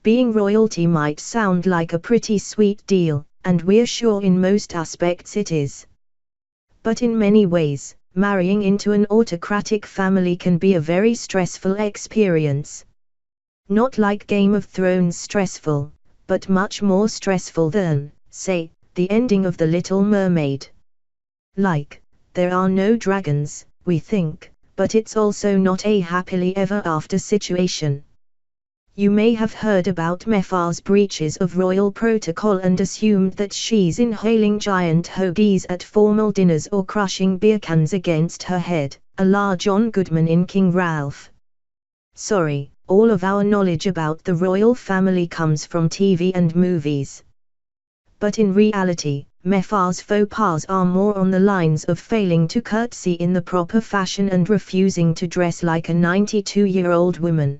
Being royalty might sound like a pretty sweet deal, and we're sure in most aspects it is. But in many ways, marrying into an autocratic family can be a very stressful experience. Not like Game of Thrones stressful, but much more stressful than, say, the ending of The Little Mermaid. Like, there are no dragons, we think, but it's also not a happily ever after situation. You may have heard about Meghan's breaches of royal protocol and assumed that she's inhaling giant hoagies at formal dinners or crushing beer cans against her head, a la John Goodman in King Ralph. Sorry, all of our knowledge about the royal family comes from TV and movies. But in reality, Meghan's faux pas are more on the lines of failing to curtsy in the proper fashion and refusing to dress like a 92-year-old woman.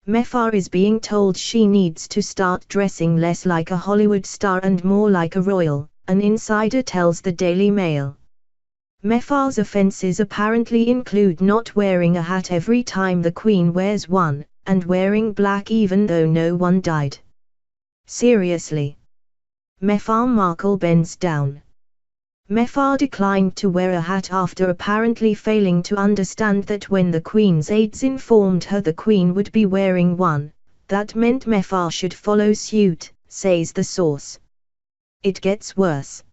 Meghan is being told she needs to start dressing less like a Hollywood star and more like a royal, an insider tells the Daily Mail. Meghan's offences apparently include not wearing a hat every time the Queen wears one, and wearing black even though no one died. Seriously. Meghan Markle bends down. Meghan declined to wear a hat after apparently failing to understand that when the Queen's aides informed her the Queen would be wearing one, that meant Meghan should follow suit, says the source. It gets worse.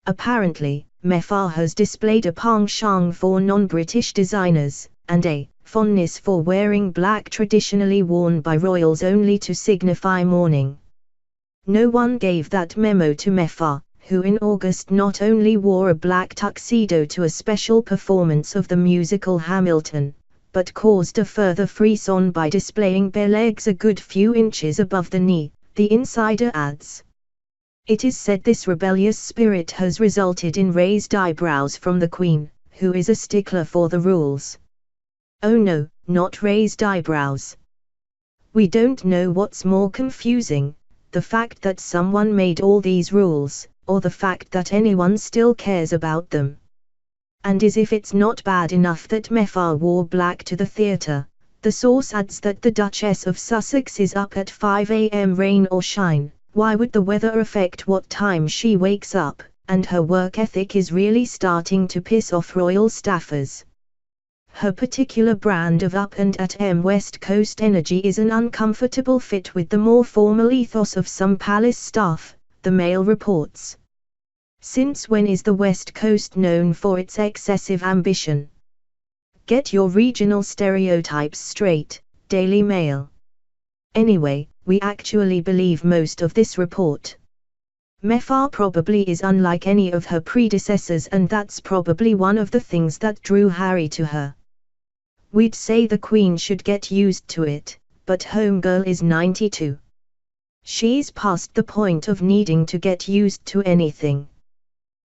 Apparently, Meghan has displayed a penchant for non-British designers, and a fondness for wearing black traditionally worn by royals only to signify mourning. No one gave that memo to Meghan, who in August not only wore a black tuxedo to a special performance of the musical Hamilton, but caused a further frisson by displaying bare legs a good few inches above the knee, the insider adds. It is said this rebellious spirit has resulted in raised eyebrows from the Queen, who is a stickler for the rules. Oh no, not raised eyebrows. We don't know what's more confusing, the fact that someone made all these rules, or the fact that anyone still cares about them. And as if it's not bad enough that Meghan wore black to the theatre, the source adds that the Duchess of Sussex is up at 5 a.m. rain or shine. Why would the weather affect what time she wakes up, and her work ethic is really starting to piss off royal staffers. Her particular brand of up and at West Coast energy is an uncomfortable fit with the more formal ethos of some palace staff, the Mail reports. Since when is the West Coast known for its excessive ambition? Get your regional stereotypes straight, Daily Mail. Anyway, we actually believe most of this report. Meghan probably is unlike any of her predecessors, and that's probably one of the things that drew Harry to her. We'd say the Queen should get used to it, but homegirl is 92. She's past the point of needing to get used to anything.